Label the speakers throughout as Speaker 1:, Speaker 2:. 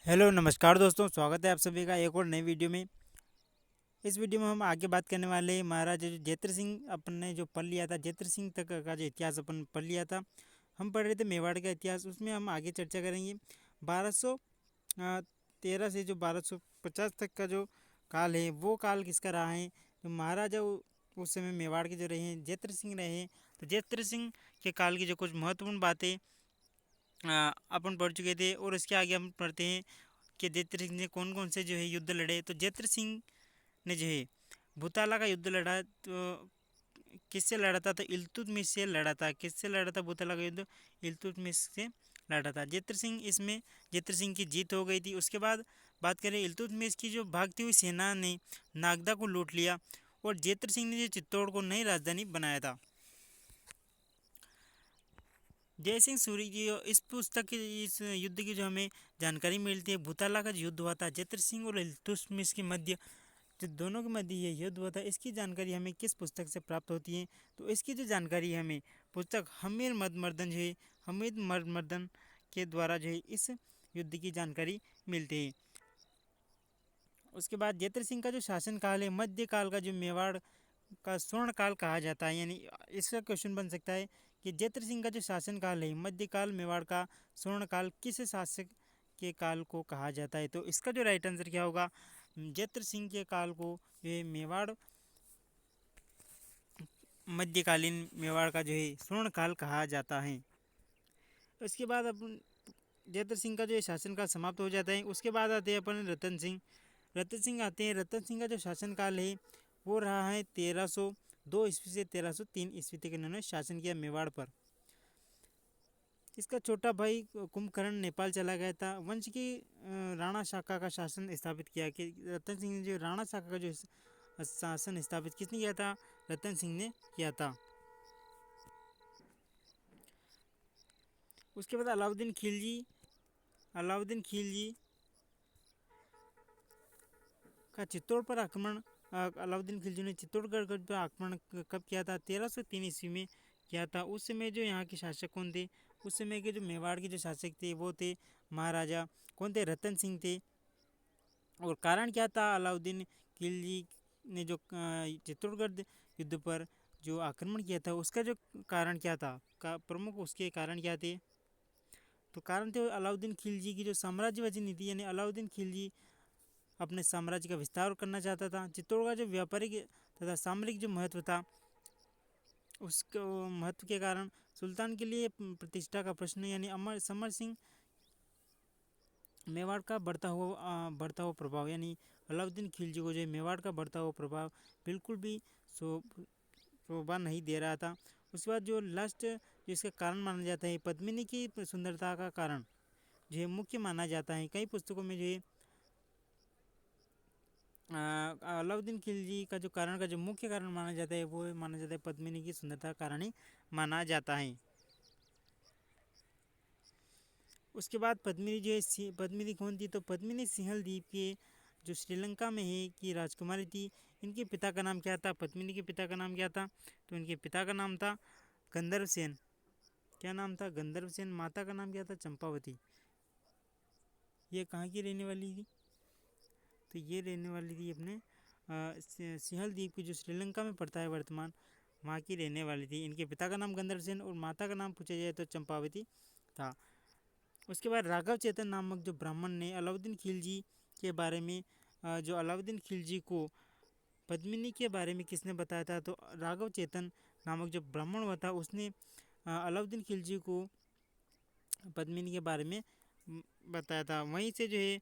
Speaker 1: Hello नमस्कार दोस्तों, स्वागत है आप सभी का एक और नई वीडियो में। इस वीडियो में हम आगे बात करने वाले हैं महाराजा जो जैत्र सिंह अपन ने जो पढ़ लिया था, जैत्र सिंह तक का जो इतिहास अपन पढ़ लिया था। हम पढ़ रहे थे मेवाड़ का इतिहास, उसमें हम आगे चर्चा करेंगे 1213 से जो 1250 तक का जो काल है वो काल किसका रहा है। जो महाराजा उस समय मेवाड़ के जो रहे हैं जैत्र सिंह रहे हैं। तो जैत्र सिंह के काल की जो कुछ महत्वपूर्ण बातें अपन पढ़ चुके थे, और इसके आगे हम पढ़ते हैं कि जैत्र सिंह ने कौन कौन से जो है युद्ध लड़े। तो जैत्र सिंह ने जो है भूताला का युद्ध लड़ा। तो किससे लड़ा था? तो इल्तुतमिश से लड़ा था। किससे लड़ा था भूताला का युद्ध? इल्तुतमिश से लड़ा था जैत्र सिंह। इसमें जैत्र सिंह की जीत हो गई थी। उसके बाद बात करें इल्तुतमिश की, जो भागती हुई सेना ने नागदा को लूट लिया और जैत्र सिंह ने जो चित्तौड़ को नई राजधानी बनाया था। जय सिंह सूरी की इस पुस्तक की, इस युद्ध की जो हमें जानकारी मिलती है, भूताला का जो युद्ध हुआ था जैत्र सिंह और इल्तुतमिश के मध्य, जो दोनों के मध्य ये युद्ध हुआ था, इसकी जानकारी हमें किस पुस्तक से प्राप्त होती है? तो इसकी जो जानकारी हमें पुस्तक हमीर मदमर्दन जो है, हमीद मदमर्दन के द्वारा जो है इस युद्ध की जानकारी मिलती है। उसके बाद जैत्र सिंह का जो शासनकाल है, मध्यकाल का जो मेवाड़ का स्वर्ण काल कहा जाता है। यानी इसका क्वेश्चन बन सकता है कि जैत्र सिंह का जो शासनकाल है, मध्यकाल मेवाड़ का स्वर्ण काल, किस शासक के काल को कहा जाता है? तो इसका जो राइट आंसर क्या होगा? जैत्र सिंह के काल को ये मेवाड़, मध्यकालीन मेवाड़ का जो है स्वर्ण काल कहा जाता है। उसके बाद अपन जैत्र सिंह का जो है शासनकाल समाप्त हो जाता है। उसके बाद आते हैं अपन रतन सिंह। रतन सिंह आते हैं। रतन सिंह का जो शासनकाल है वो रहा है 1302 ईस्वी से 1303 ईस्वी तक इन्होंने शासन किया मेवाड़ पर। इसका छोटा भाई कुंभकर्ण नेपाल चला गया था। वंश की राणा शाखा का शासन स्थापित किया। कि रतन सिंह ने जो राणा शाखा का जो शासन स्थापित किसने किया था? रतन सिंह ने किया था। उसके बाद अलाउद्दीन खिलजी। अलाउद्दीन खिलजी का चित्तौड़ पर आक्रमण, अलाउद्दीन खिलजी ने चित्तौड़गढ़ पर आक्रमण कब किया था? 1303 ईस्वी में किया था। उस समय जो यहाँ के शासक कौन थे? उस समय के जो मेवाड़ के जो शासक थे वो थे महाराजा कौन थे? रतन सिंह थे। और कारण क्या था? अलाउद्दीन खिलजी ने जो चित्तौड़गढ़ युद्ध पर जो आक्रमण किया था उसका जो कारण क्या था? प्रमुख उसके कारण क्या थे? तो कारण थे अलाउद्दीन खिलजी की जो साम्राज्यवादी नीति, यानी अलाउद्दीन खिलजी अपने साम्राज्य का विस्तार करना चाहता था। चित्तौड़ का जो व्यापारिक तथा सामरिक जो महत्व था, उस महत्व के कारण सुल्तान के लिए प्रतिष्ठा का प्रश्न, यानी अमर समर सिंह मेवाड़ का बढ़ता हुआ प्रभाव, यानी अलाउद्दीन खिलजी को जो मेवाड़ का बढ़ता हुआ प्रभाव बिल्कुल भी शोभा नहीं दे रहा था। उसके बाद जो लास्ट जो इसका कारण माना जाता है, पद्मिनी की सुंदरता का कारण जो है मुख्य माना जाता है। कई पुस्तकों में जो है अलाउद्दीन खिलजी का जो कारण का जो मुख्य कारण माना जाता है वो माना जाता है पद्मिनी की सुंदरता का कारण ही माना जाता है। उसके बाद पद्मिनी जो है, पद्मिनी कौन थी? तो पद्मिनी सिंहल द्वीप के जो श्रीलंका में है की राजकुमारी थी। इनके पिता का नाम क्या था? पद्मिनी के पिता का नाम क्या था? तो इनके पिता का नाम था गंधर्व सेन। क्या नाम था? गंधर्व सेन। माता का नाम क्या था? चंपावती। ये कहाँ की रहने वाली थी? तो ये रहने वाली थी अपने सिंहल द्वीप की, जो श्रीलंका में पड़ता है वर्तमान, वहाँ की रहने वाली थी। इनके पिता का नाम गंधर्व सेन और माता का नाम पूछा जाए तो चंपावती था। उसके बाद राघव चेतन नामक जो ब्राह्मण ने अलाउद्दीन खिलजी के बारे में, जो अलाउद्दीन खिलजी को पद्मिनी के बारे में किसने बताया था? तो राघव चेतन नामक जो ब्राह्मण हुआ था उसने अलाउद्दीन खिलजी को पद्मिनी के बारे में बताया था। वहीं से जो है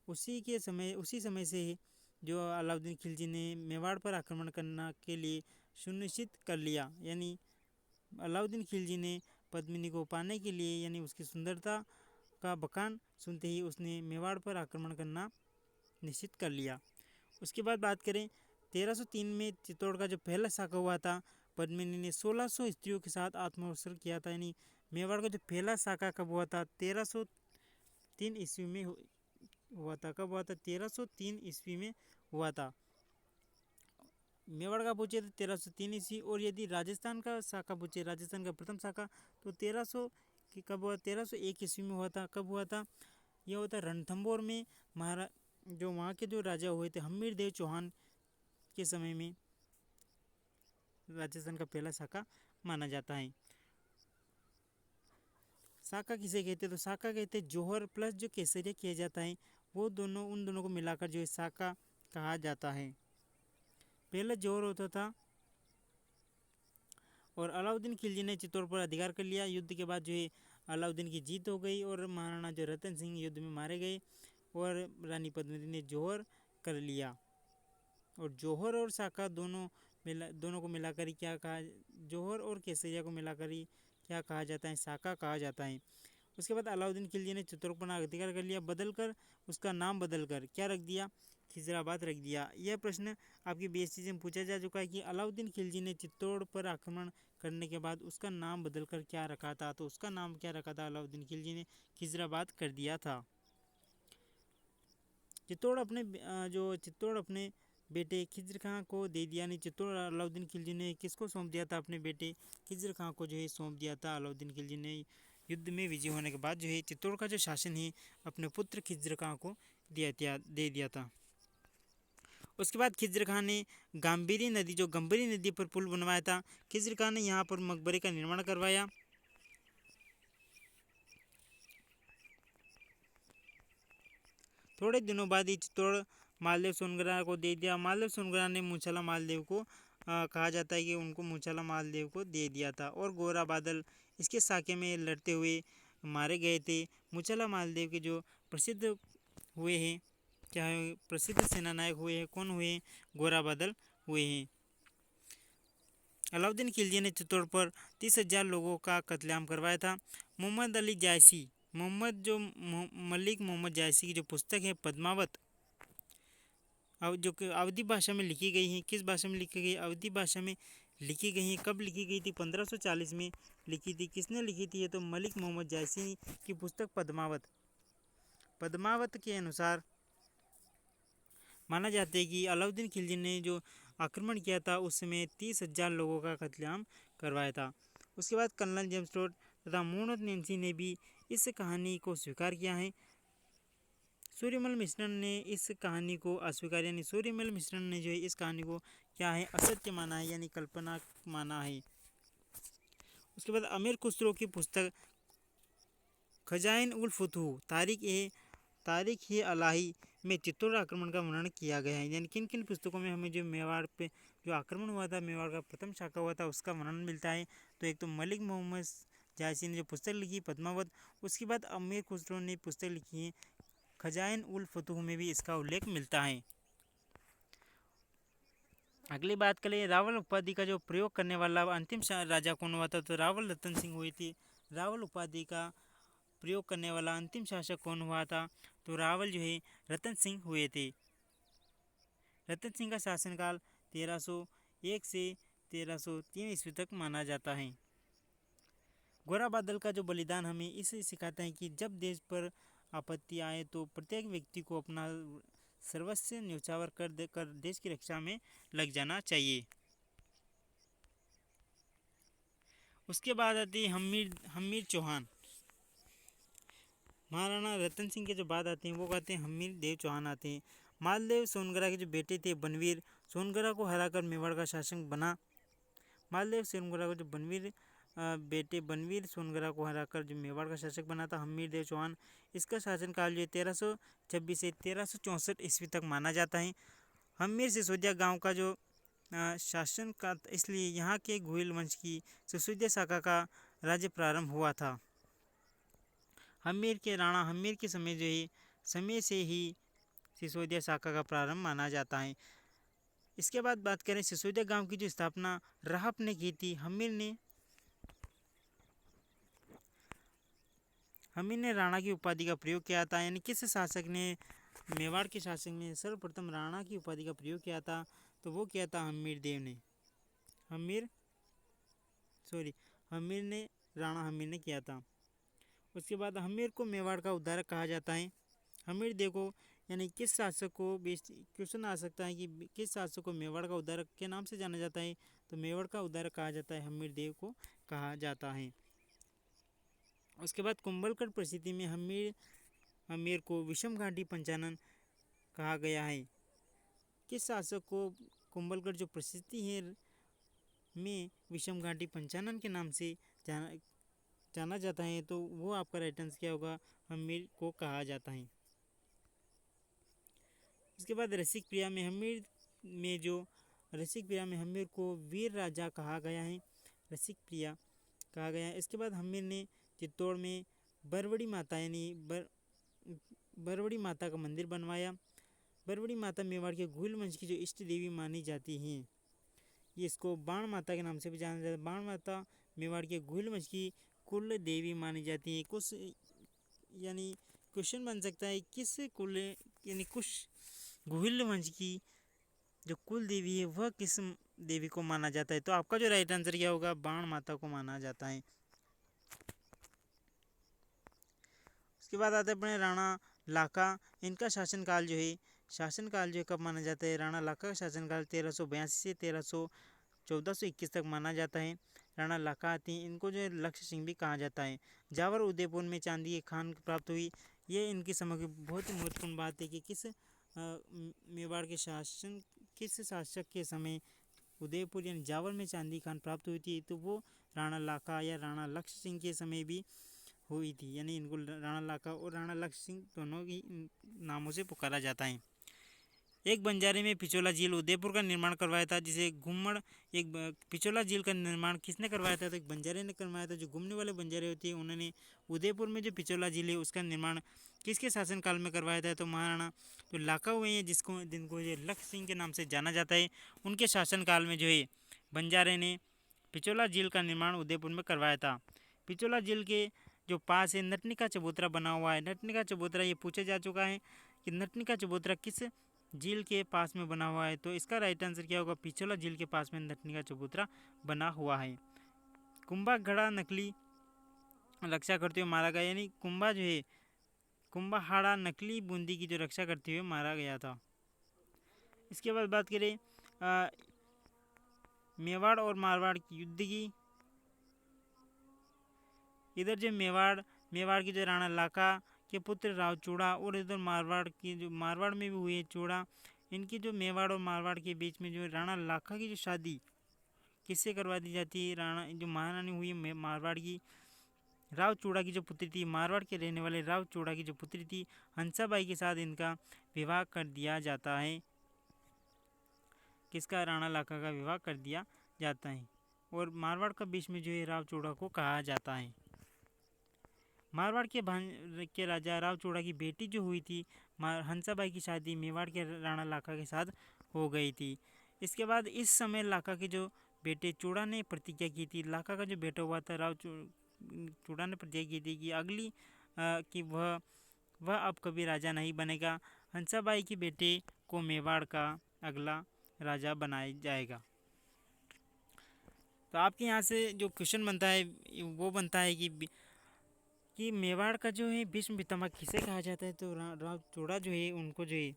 Speaker 1: उसी समय से जो अलाउद्दीन खिलजी ने मेवाड़ पर आक्रमण करने के लिए सुनिश्चित कर लिया। यानी अलाउद्दीन खिलजी ने पद्मिनी को पाने के लिए, यानी उसकी सुंदरता का बखान सुनते ही उसने मेवाड़ पर आक्रमण करना निश्चित कर लिया। उसके बाद बात करें 1303 में चित्तौड़ का जो पहला शाखा हुआ था, पद्मिनी ने 1600 स्त्रियों के साथ आत्मोत्सर्ग किया था। यानी मेवाड़ का जो पहला शाखा कब हुआ था? 1303 ईस्वी में हुआ था। कब हुआ था? 1303 ईस्वी में हुआ था। मेवाड़ का पूछे तो 1303 ईस्वी, और यदि राजस्थान का शाखा पूछे, राजस्थान का प्रथम शाखा, तो 1300 की कब हुआ? 1301 ईस्वी में हुआ था। कब हुआ था? यह होता है रणथंभौर में जो वहाँ के जो राजा हुए थे हम्मीर देव चौहान के समय में राजस्थान का पहला शाका माना जाता है। शाका किसे कहते हैं, तो शाका कहते हैं जौहर प्लस जो केसरिया किया जाता है वो दोनों, उन दोनों को मिलाकर जो है शाका कहा जाता है। पहले जौहर होता था और अलाउद्दीन खिलजी ने चित्तौड़ पर अधिकार कर लिया। युद्ध के बाद जो है अलाउद्दीन की जीत हो गई और महाराणा जो रतन सिंह युद्ध में मारे गए और रानी पद्मावती ने जौहर कर लिया। और जौहर और शाका दोनों को मिलाकर ही क्या कहा, जौहर और केसरिया को मिलाकर ही क्या कहा जाता है, शाका कहा जाता है। उसके बाद अलाउद्दीन खिलजी ने चित्तौड़ पर अधिकार कर लिया, बदलकर उसका नाम बदलकर क्या रख दिया, खिजराबाद रख दिया। यह प्रश्न आपकी बीएससी से पूछा जा चुका है कि अलाउद्दीन खिलजी ने चित्तौड़ पर आक्रमण करने के बाद उसका नाम बदलकर क्या रखा था, तो उसका नाम क्या रखा था, अलाउद्दीन खिलजी ने खिजराबाद कर दिया था। चित्तौड़ अपने बेटे खिज्र खां को दे दिया। नहीं, चित्तौड़ अलाउद्दीन खिलजी ने किसको सौंप दिया था, अपने बेटे खिज्र खां को जो है सौंप दिया था। अलाउद्दीन खिलजी ने युद्ध में विजय होने के बाद जो है चित्तौड़ का जो शासन है अपने पुत्र खिज्र खां को दे दिया था। उसके बाद खिज्र खां ने गंभीरी नदी पर पुल बनवाया था। खिज्र खां ने यहाँ पर मकबरे का निर्माण करवाया। थोड़े दिनों बाद ही चित्तौड़ मालदेव सोनगरा को दे दिया। मालदेव सोनगरा ने मूछाला मालदेव को कहा जाता है कि उनको मूछाला मालदेव को दे दिया था और गोरा बादल इसके साके में लड़ते हुए मारे गए थे। मूछाला मालदेव के जो प्रसिद्ध हुए हैं, क्या है, प्रसिद्ध सेनानायक हुए हैं, कौन हुए हैं, गोरा बादल हुए हैं। अलाउद्दीन खिलजी ने चित्तौड़ पर 30,000 लोगों का कत्लेआम करवाया था। मलिक मोहम्मद जायसी की जो पुस्तक है पद्मावत, जो कि अवधी भाषा में लिखी गई है, किस भाषा में लिखी गई, अवधी भाषा में लिखी गई है। कब लिखी गई थी, 1540 में लिखी थी। किसने लिखी थी, ये तो मलिक मोहम्मद जायसी की पुस्तक पद्मावत के अनुसार माना जाता है कि अलाउद्दीन खिलजी ने जो आक्रमण किया था उस समय 30,000 लोगों का कत्लेआम करवाया था। उसके बाद कर्नल जेम्स टोड तथा मोहम्मद नैन्सी ने भी इस कहानी को स्वीकार किया है। सूर्यमल मिश्रण ने इस कहानी को अस्वीकार, यानी सूर्यमल मिश्रण ने जो है इस कहानी को क्या है, असत्य माना है, यानी कल्पना माना है। उसके बाद अमीर खुसरो की पुस्तक खजाइन उल फुतूह तारीख ए अलाही में चित्तौड़ आक्रमण का वर्णन किया गया है। यानी किन किन पुस्तकों में हमें जो मेवाड़ पे जो आक्रमण हुआ था, मेवाड़ का प्रथम शाखा हुआ था, उसका वर्णन मिलता है। तो एक तो मलिक मोहम्मद जायसी ने जो पुस्तक लिखी पद्मावत, उसके बाद अमीर खुसरो ने पुस्तक लिखी है खजाइन उल फुतूह, में भी इसका उल्लेख मिलता है। अगली बात करें रावल उपाधि का जो प्रयोग करने वाला अंतिम राजा कौन हुआ था, तो रावल रतन सिंह हुए थे। रावल उपाधि का प्रयोग करने वाला अंतिम शासक कौन हुआ था, तो रावल जो है रतन सिंह हुए थे। रतन सिंह का शासनकाल 1301 से 1303 ईस्वी तक माना जाता है। गोरा बादल का जो बलिदान हमें इसे सिखाता है कि जब देश पर आपत्ति आए तो प्रत्येक व्यक्ति को अपना सर्वस्व न्यौछावर कर देकर देश की रक्षा में लग जाना चाहिए। उसके बाद आती है हम्मीर चौहान। महाराणा रतन सिंह के जो बाद आते हैं वो कहते हैं हम्मीर देव चौहान आते हैं। मालदेव सोनगरा के जो बेटे थे बनवीर सोनगरा को हराकर मेवाड़ का शासक बना। मालदेव सोनगरा को जो बेटे बनवीर सोनगरा को हराकर जो मेवाड़ का शासक बना था हम्मीर देव चौहान। इसका शासनकाल जो 1326 से 1364 ईस्वी तक माना जाता है। हम्मीर सिसोदिया गांव का जो शासन का, इसलिए यहाँ के घुइल वंश की सिसोदिया शाखा का राज्य प्रारंभ हुआ था। हम्मीर के राणा हम्मीर के समय से ही सिसोदिया शाखा का प्रारंभ माना जाता है। इसके बाद बात करें सिसोदिया गांव की जो स्थापना राहप ने की थी। हम्मीर ने राणा की उपाधि का प्रयोग किया था। यानी किस शासक ने, मेवाड़ के शासक ने सर्वप्रथम राणा की उपाधि का प्रयोग किया था, तो वो किया था हम्मीर ने किया था। उसके बाद हम्मीर को मेवाड़ का उद्धारक कहा जाता है। हम्मीर देव को, यानी किस शासक को, क्वेश्चन आ सकता है कि किस शासक को मेवाड़ का उद्धारक के नाम से जाना जाता है, तो मेवाड़ का उद्धारक कहा जाता है, हम्मीर देव को कहा जाता है। उसके बाद कुंभलगढ़ परिस्थिति में हम्मीर हम्मेर को विषमघाटी पंचानन कहा गया है? किस शासक को कुंभलगढ़ जो प्रसिद्धि है में विषमघाटी पंचानन के नाम से जाना जाता है, तो वो आपका राइट आंसर क्या होगा? हम्मेर को कहा जाता है। इसके बाद रसिक प्रिया में हम्मेर को वीर राजा कहा गया है, रसिक प्रिया कहा गया है। इसके बाद हम्मेर ने चित्तौड़ में बरवड़ी माता यानी बरवड़ी माता का मंदिर बनवाया। बरवड़ी माता मेवाड़ के घुल वंश की जो इष्ट देवी मानी जाती हैं, ये इसको बाण माता के नाम से भी जाना जाता है। बाण माता मेवाड़ के घुल वंश की कुल देवी मानी जाती है। कुछ यानी क्वेश्चन बन सकता है किस कुल यानी कुछ घुल वंश की जो कुल देवी है वह किस देवी को माना जाता है? तो आपका जो राइट आंसर क्या होगा? बाण माता को माना जाता है। उसके बाद आते हैं अपने राणा लाका। इनका शासनकाल जो है कब माना जाता है? राणा लाका का शासनकाल 1382 से 1421 तक माना जाता है। राणा लाका आते हैं, इनको जो है लक्ष्य सिंह भी कहा जाता है। जावर उदयपुर में चांदी की खान प्राप्त हुई। ये इनकी समय की बहुत ही महत्वपूर्ण बात है कि मेवाड़ के किस शासक के समय उदयपुर यानी जावर में चांदी खान प्राप्त हुई थी? तो वो राणा लाका या राणा लक्ष्य सिंह के समय भी हुई थी। यानी इनको राणा लाका और राणा लक्ष्य सिंह दोनों ही नामों से पुकारा जाता है। एक बंजारे में पिछोला झील उदयपुर का निर्माण करवाया था, जिसे घुम्मड़। पिछोला झील का निर्माण किसने करवाया था? तो एक बंजारे ने करवाया था। जो घूमने वाले बंजारे होते हैं उन्होंने उदयपुर में जो पिछोला झील है उसका निर्माण किसके शासनकाल में करवाया था? तो महाराणा जो लाका हुए हैं जिनको ये लक्ष्य सिंह के नाम से जाना जाता है, उनके शासनकाल में जो है बंजारे ने पिछोला झील का निर्माण उदयपुर में करवाया था। पिछोला झील के जो पास है नटनिका चबूतरा बना हुआ है। नटनिका चबूतरा ये पूछा जा चुका है कि नटनिका चबूतरा किस झील के पास में बना हुआ है? तो इसका राइट आंसर क्या होगा? पिछोला झील के पास में नटनिका चबूतरा बना हुआ है। कुंभा घड़ा नकली रक्षा करते हुए मारा गया, यानी कुंभाहाड़ा नकली बूंदी की जो रक्षा करते हुए मारा गया था। इसके बाद बात करें मेवाड़ और मारवाड़ की युद्ध की। इधर जो मेवाड़ की जो राणा लाका के पुत्र राव चूड़ा और इधर मारवाड़ में भी हुए चूड़ा। इनकी जो मेवाड़ और मारवाड़ के बीच में जो राणा लाका की जो शादी किससे करवा दी जाती है? राणा जो महारानी हुई मारवाड़ की राव चूड़ा की जो पुत्री थी, मारवाड़ के रहने वाले राव चूड़ा की जो पुत्री थी हंसाबाई के साथ इनका विवाह कर दिया जाता है। किसका? राणा लाका का विवाह कर दिया जाता है। और मारवाड़ का बीच में जो है राव चूड़ा को कहा जाता है। मारवाड़ के राजा राव चूड़ा की बेटी जो हुई थी हंसाबाई की शादी मेवाड़ के राणा लाका के साथ हो गई थी। इसके बाद इस समय लाका के जो बेटे चूड़ा ने प्रतिज्ञा की थी, लाका का जो बेटा हुआ था राव चूड़ा ने प्रतिज्ञा की थी कि वह अब कभी राजा नहीं बनेगा। हंसाबाई के बेटे को मेवाड़ का अगला राजा बनाया जाएगा। तो आपके यहाँ से जो क्वेश्चन बनता है वो बनता है कि मेवाड़ का जो है भीष्म पितामह किसे कहा जाता है? तो राव चूड़ा जो है उनको जो है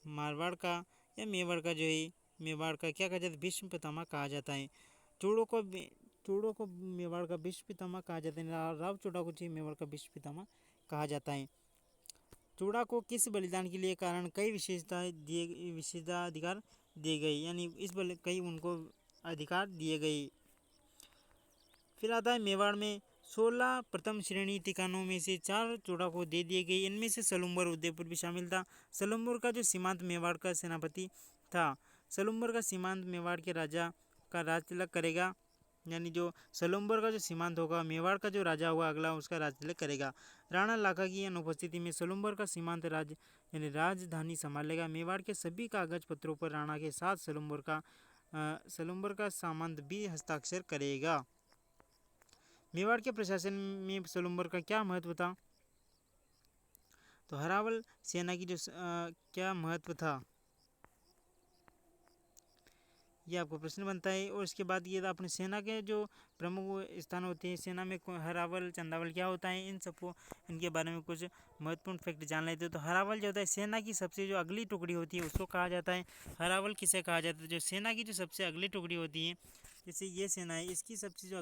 Speaker 1: मारवाड़ का या मेवाड़ का क्या कहा जाता है? भीष्म पितामह कहा जाता है। चूड़ों को मेवाड़ का भीष्म पितामह कहा जाता है। राव चूड़ा को जो मेवाड़ का भीष्म पितामह कहा जाता है। चूड़ा को किस बलिदान के लिए कारण कई विशेषाधिकार दिए गए, यानी कई उनको अधिकार दिए गए। फिर आता है मेवाड़ में 16 प्रथम श्रेणी ठिकानों में से 4 चूड़ा को दे दिए गए। इनमें से सलुम्बर उदयपुर भी शामिल था। सलुम्बर का जो सीमांत मेवाड़ का सेनापति था, सलुम्बर का सीमांत मेवाड़ के राजा का राज तिलक करेगा। यानी जो सलुम्बर का जो सीमांत होगा मेवाड़ का जो राजा होगा अगला उसका राज तिलक करेगा। राणा लाका की अनुपस्थिति में सलुम्बर का सीमांत यानी राजधानी संभालेगा। मेवाड़ के सभी कागज पत्रों पर राणा के साथ सलुम्बर का सामंत भी हस्ताक्षर करेगा। मेवाड़ के प्रशासन में सलुम्बर का क्या महत्व था? तो हरावल सेना की जो क्या महत्व था, ये आपको प्रश्न बनता है। और इसके बाद ये अपने सेना के जो प्रमुख स्थान होते हैं सेना में, हरावल चंदावल क्या होता है, इनके बारे में कुछ महत्वपूर्ण फैक्ट जान लेते हैं। तो हरावल जो होता है सेना की सबसे जो अगली टुकड़ी होती है उसको कहा जाता है हरावल। किसे कहा जाता है? जो सेना की जो सबसे अगली टुकड़ी होती है, जैसे ये सेना है इसकी सबसे जो